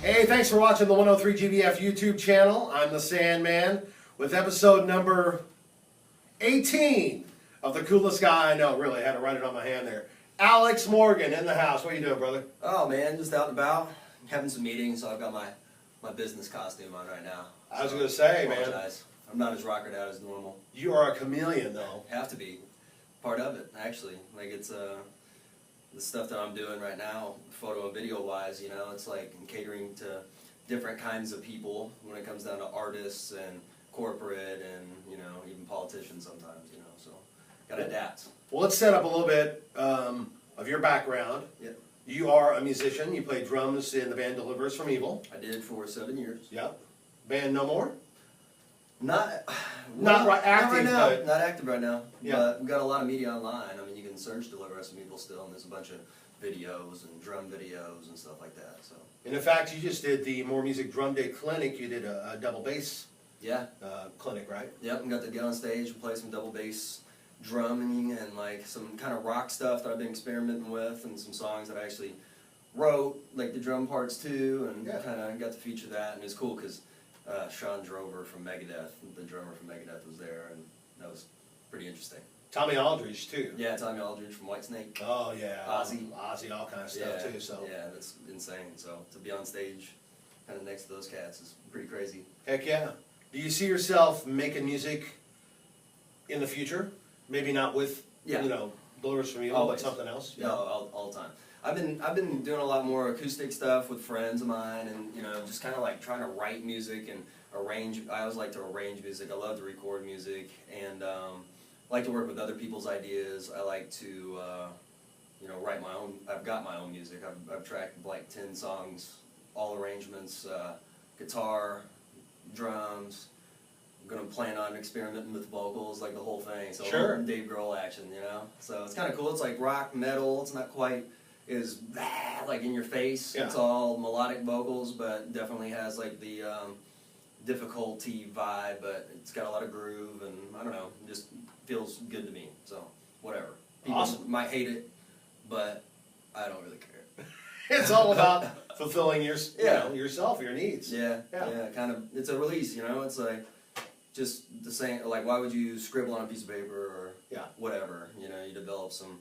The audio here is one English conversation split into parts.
Hey, thanks for watching the 103 GBF YouTube channel. I'm the Sandman with episode number 18 of the coolest guy I know. Really, I had to write it on my hand there. Alex Morgan in the house. What are you doing, brother? Oh man, just out and about, having some meetings. So I've got my business costume on right now. I was going to say, man. I'm not as rockered out as normal. You are a chameleon, though. Have to be. Part of it, actually. Like it's the stuff that I'm doing right now, photo and video wise, you know, it's like catering to different kinds of people when it comes down to artists and corporate and, you know, even politicians sometimes, you know, so gotta adapt. Well, let's set up a little bit of your background. Yeah. You are a musician. You play drums in the band Deliverers from Evil. I did for 7 years. Yep. Band No More? Not active, not right now. but Not active right now. Yeah. But we've got a lot of media online. I mean, you can search Deliver Us from Evil still, and there's a bunch of videos and drum videos and stuff like that. So. And in fact, you just did the More Music Drum Day Clinic. You did a double bass clinic, right? Yep, and got to get on stage and play some double bass drumming and like some kind of rock stuff that I've been experimenting with, and some songs that I actually wrote, like the drum parts too, and kind of got to feature that. And it was cool because Sean Drover from Megadeth, the drummer from Megadeth, was there, and that was pretty interesting. Tommy Aldridge too. Yeah, Tommy Aldridge from Whitesnake. Oh yeah, Ozzy, all kind of stuff too. So yeah, that's insane. So to be on stage, kind of next to those cats is pretty crazy. Heck yeah. Do you see yourself making music in the future? Maybe not with you know Deliverers from Evil, but something else. Yeah, all the time. I've been doing a lot more acoustic stuff with friends of mine, and you know, just kind of like trying to write music and arrange. I always like to arrange music. I love to record music, and like to work with other people's ideas. I like to you know, write my own. I've got my own music. I've tracked like 10 songs, all arrangements, guitar, drums. I'm gonna plan on experimenting with vocals, like the whole thing. So sure. Dave Grohl action, you know. So it's kind of cool. It's like rock metal. It's not quite is like in your face. Yeah. It's all melodic vocals, but definitely has like the difficulty vibe. But it's got a lot of groove, and I don't know, it just feels good to me. So whatever. People might hate it, but I don't really care. It's all about fulfilling your you know, yourself, your needs. Yeah, kind of. It's a release, you know. It's like just the same. Like, why would you scribble on a piece of paper or whatever? You know, you develop some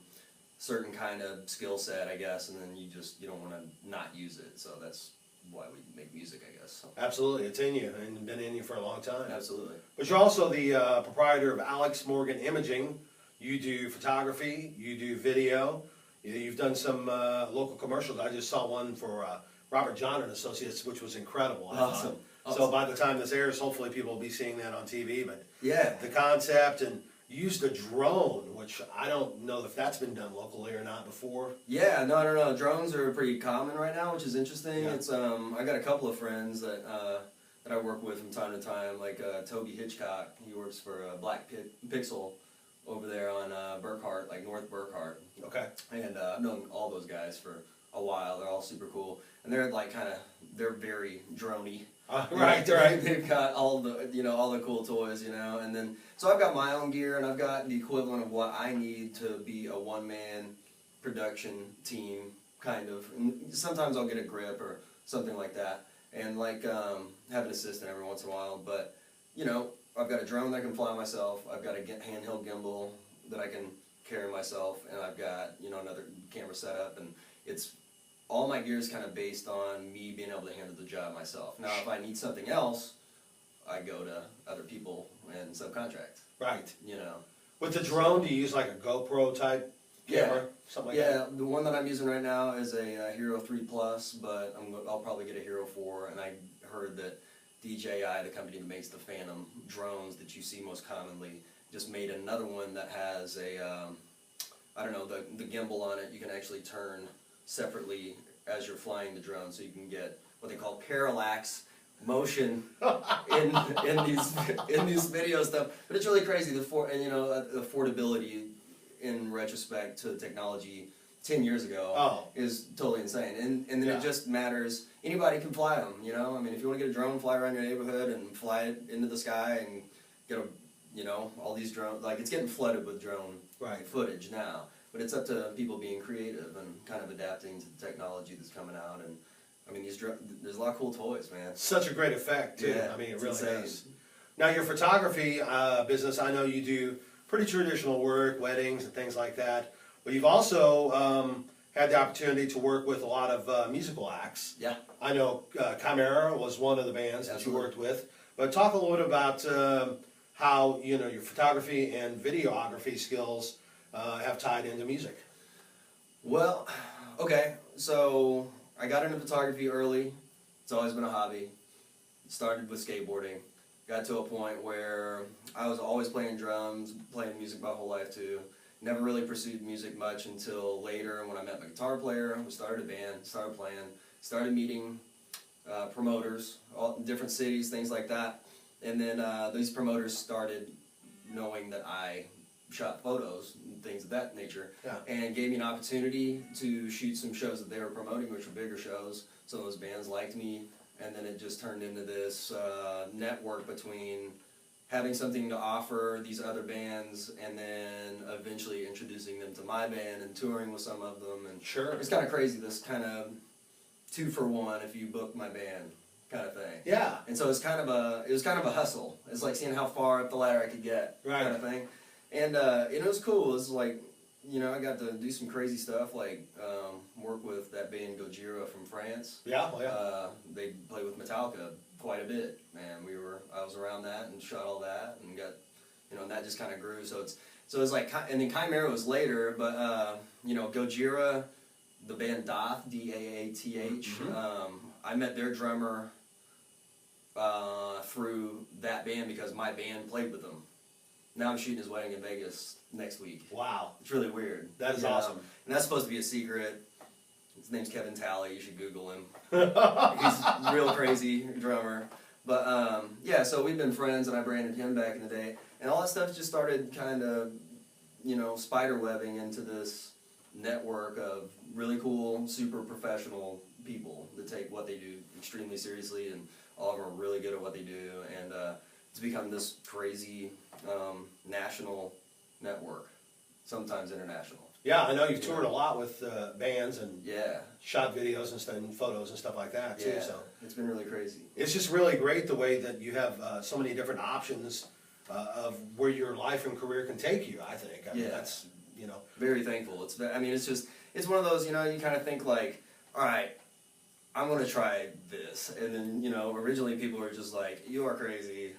certain kind of skill set, I guess, and then you don't want to not use it. So that's why we make music, I guess. So. Absolutely, it's in you and been in you for a long time. Absolutely. But you're also the proprietor of Alex Morgan Imaging. You do photography, you do video. You've done some local commercials. I just saw one for Robert John and Associates, which was incredible. Awesome. So by the time this airs, hopefully people will be seeing that on TV. But yeah, the concept, and you used a drone, which I don't know if that's been done locally or not before. Yeah, no. Drones are pretty common right now, which is interesting. Yeah. It's I got a couple of friends that I work with from time to time, like Toby Hitchcock. He works for Black Pixel over there on Burkhart, like North Burkhart. Okay. And I've known all those guys for a while. They're all super cool, and they're like they're very droney. Right. They've got all the cool toys, you know, and then so I've got my own gear, and I've got the equivalent of what I need to be a one-man production team, kind of. And sometimes I'll get a grip or something like that, and like have an assistant every once in a while. But you know, I've got a drone that I can fly myself. I've got a handheld gimbal that I can carry myself, and I've got another camera setup, and it's. All my gear is kind of based on me being able to handle the job myself. Now, if I need something else, I go to other people and subcontract. Right. You know. With the drone, do you use like a GoPro type camera? Something like that? Yeah, the one that I'm using right now is a Hero 3 Plus, but I'll probably get a Hero 4, and I heard that DJI, the company that makes the Phantom drones that you see most commonly, just made another one that has a, I don't know, the gimbal on it. You can actually turn separately as you're flying the drone, so you can get what they call parallax motion in these video stuff. But it's really crazy the affordability in retrospect to technology 10 years ago is totally insane. And then it just matters. Anybody can fly them. You know, I mean, if you want to get a drone, fly around your neighborhood and fly it into the sky and get all these drones. Like, it's getting flooded with drone footage now. But it's up to people being creative and kind of adapting to the technology that's coming out. And I mean, there's a lot of cool toys, man. Such a great effect too. Yeah, I mean, it it's really insane. does. Now, your photography business, I know you do pretty traditional work, weddings and things like that. But you've also had the opportunity to work with a lot of musical acts. Yeah. I know Chimera was one of the bands that you Absolutely. worked with. But talk a little bit about how your photography and videography skills have tied into music. Well, okay, so I got into photography early. It's always been a hobby. Started with skateboarding. Got to a point where I was always playing drums, playing music my whole life too. Never really pursued music much until later when I met my guitar player. We started a band, started playing, started meeting promoters, all different cities, things like that. And then these promoters started knowing that I shot photos and things of that nature, Yeah. and gave me an opportunity to shoot some shows that they were promoting, which were bigger shows. Some of those bands liked me, and then it just turned into this network between having something to offer these other bands and then eventually introducing them to my band and touring with some of them. And Sure. it's kind of crazy, this kind of 2-for-1 if you book my band kind of thing. Yeah. And so it was kind of a hustle. It's like seeing how far up the ladder I could get, Right. kind of thing. And it was cool. It was like, I got to do some crazy stuff, like work with that band Gojira from France. Yeah. Well, yeah. They played with Metallica quite a bit, man. I was around that and shot all that and got, and that just kind of grew. So it's like, and then Chimera was later, but Gojira, the band Doth, D-A-A-T-H. I met their drummer through that band because my band played with them. Now I'm shooting his wedding in Vegas next week. Wow. It's really weird. That is Yeah. awesome. And that's supposed to be a secret. His name's Kevin Talley. You should Google him. He's a real crazy drummer. But yeah, so we've been friends, and I branded him back in the day. And all that stuff just started kind of, spider webbing into this network of really cool, super professional people that take what they do extremely seriously, and all of them are really good at what they do. And it's become this crazy national network, sometimes international. Yeah, I know you've toured a lot with bands and Yeah. shot videos and photos and stuff like that too. Yeah, So it's been really crazy. it's just really great the way that you have so many different options of where your life and career can take you. I think. I mean, Yeah. that's Very thankful. It's one of those, you kind of think like, all right, I'm gonna try this, and then originally people were just like, you are crazy.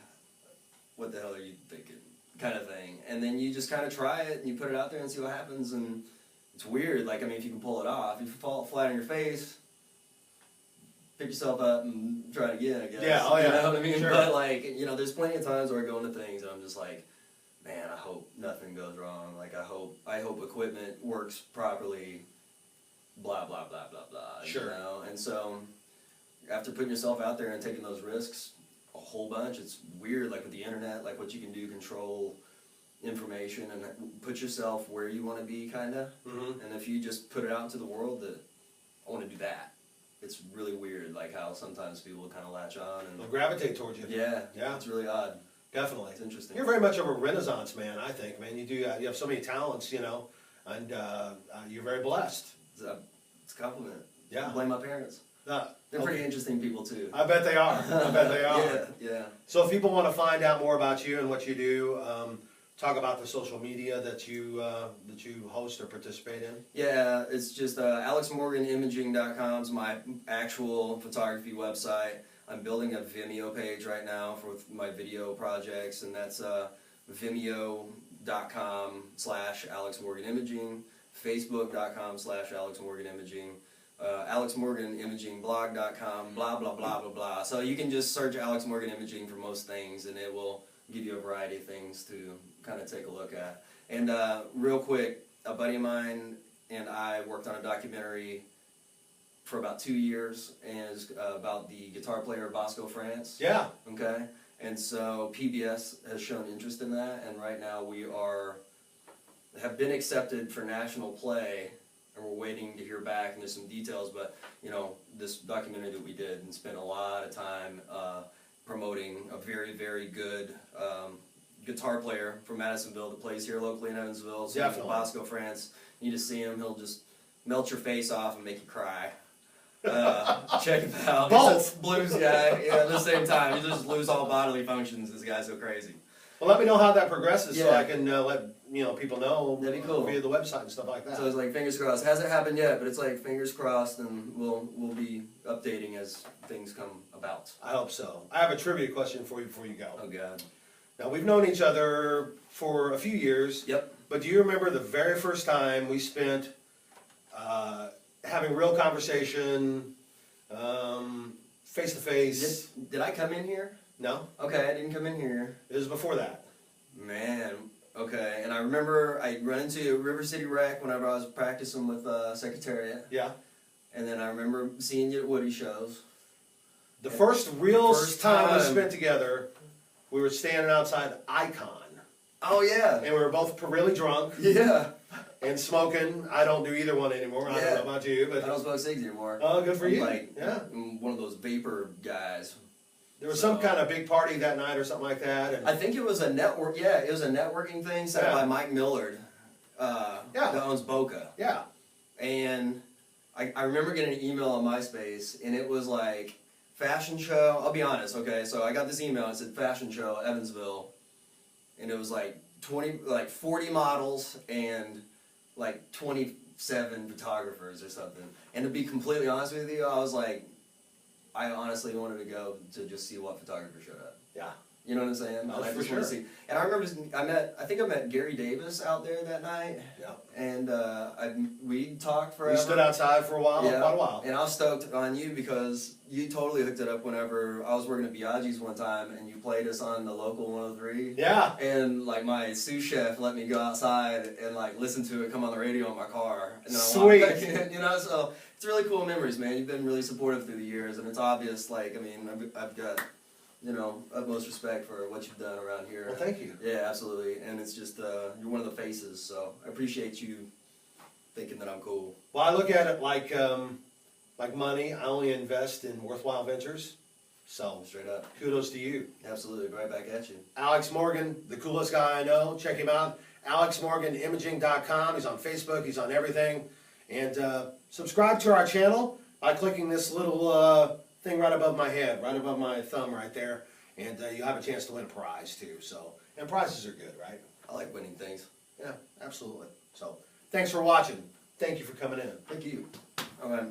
What the hell are you thinking? Kind of thing. And then you just kind of try it and you put it out there and see what happens, and it's weird. Like, I mean, if you can pull it off, if you fall flat on your face, pick yourself up and try it again, I guess. Yeah, oh yeah. You know what I mean? Sure. But like, there's plenty of times where I go into things and I'm just like, man, I hope nothing goes wrong. Like, I hope equipment works properly, blah, blah, blah, blah, blah. Sure. And so after putting yourself out there and taking those risks a whole bunch, it's weird, like with the internet, like what you can do, control information and put yourself where you want to be, kind of. Mhm. And if you just put it out into the world that I want to do that, it's really weird, like how sometimes people kind of latch on and they'll gravitate towards you. yeah, Yeah. it's really odd. Definitely. It's interesting. You're very much of a Renaissance man, I think, man. You have so many talents, and you're very blessed. It's a compliment. Yeah. I blame my parents. They're pretty interesting people too. I bet they are. I bet they are. Yeah. So if people want to find out more about you and what you do, talk about the social media that you host or participate in. Yeah, it's just alexmorganimaging.com is my actual photography website. I'm building a Vimeo page right now for my video projects, and that's vimeo.com/alexmorganimaging, facebook.com/alexmorganimaging, alexmorganimagingblog.com, blah, blah, blah, blah, blah. So you can just search Alex Morgan Imaging for most things, and it will give you a variety of things to kind of take a look at. And real quick, a buddy of mine and I worked on a documentary for about 2 years, and it's about the guitar player Bosco France. Yeah. Okay? And so PBS has shown interest in that, and right now we have been accepted for national play, and we're waiting to hear back, and there's some details, but this documentary that we did and spent a lot of time promoting a very, very good guitar player from Madisonville that plays here locally in Evansville. So Definitely. Bosco France, you just see him, he'll just melt your face off and make you cry. Check him out. Both. He's a blues guy. Yeah, at the same time, you just lose all bodily functions. This guy's so crazy. Well, let me know how that progresses so Yeah. I can let people know That'd be cool. via the website and stuff like that. So it's like fingers crossed. Hasn't happened yet, but it's like fingers crossed, and we'll be updating as things come about. I hope so. I have a trivia question for you before you go. Oh God. Now, we've known each other for a few years. Yep. But do you remember the very first time we spent having real conversation, face to face? Did I come in here? No, Okay, I didn't come in here. it was before that. Man. Okay, and I remember I run into River City Rec whenever I was practicing with Secretariat, Yeah. and then I remember seeing you at Woody shows. The first real First time we time. spent together, we were standing outside Icon. Oh yeah. And we were both really drunk Yeah. and smoking. I don't do either one anymore. I don't Yeah. know about you, I but don't smoke cigs anymore. oh, good for I'm you. like, Yeah. I'm one of those vapor guys. There was some kind of big party that night or something like that. And I think it was a network. Yeah, it was a networking thing set up Yeah. by Mike Millard, Yeah. that owns Boca. yeah. And I remember getting an email on MySpace, and it was like fashion show. I'll be honest, okay. So I got this email. It said fashion show Evansville, and it was like 40 models and like 27 photographers or something. And to be completely honest with you, I was like, I honestly wanted to go to just see what photographer showed up. Yeah. You know what I'm saying? Oh, And I for just wanted to sure. see. And I remember I think I met Gary Davis out there that night, Yeah. and we talked forever. We stood outside for a while, Yeah. quite a while. And I was stoked on you because you totally hooked it up whenever I was working at Biaggi's one time, and you played us on the local 103. Yeah. And like my sous chef let me go outside and like listen to it come on the radio in my car. And then I Sweet. walked back in, you know, so it's really cool memories, man. You've been really supportive through the years, and it's obvious. Like, I mean, I've got, you know, utmost respect for what you've done around here. Well, thank you. Yeah, absolutely. And it's just you're one of the faces, so I appreciate you thinking that I'm cool. Well, I look at it like money. I only invest in worthwhile ventures. So Straight up. kudos to you. Absolutely. Right back at you. Alex Morgan, the coolest guy I know. Check him out. AlexMorganImaging.com. He's on Facebook. He's on everything. And subscribe to our channel by clicking this little thing right above my head, right above my thumb right there. And you have a chance to win a prize too. So, and prizes are good, right? I like winning things. Yeah, absolutely. So, thanks for watching. Thank you for coming in. Thank you. All right.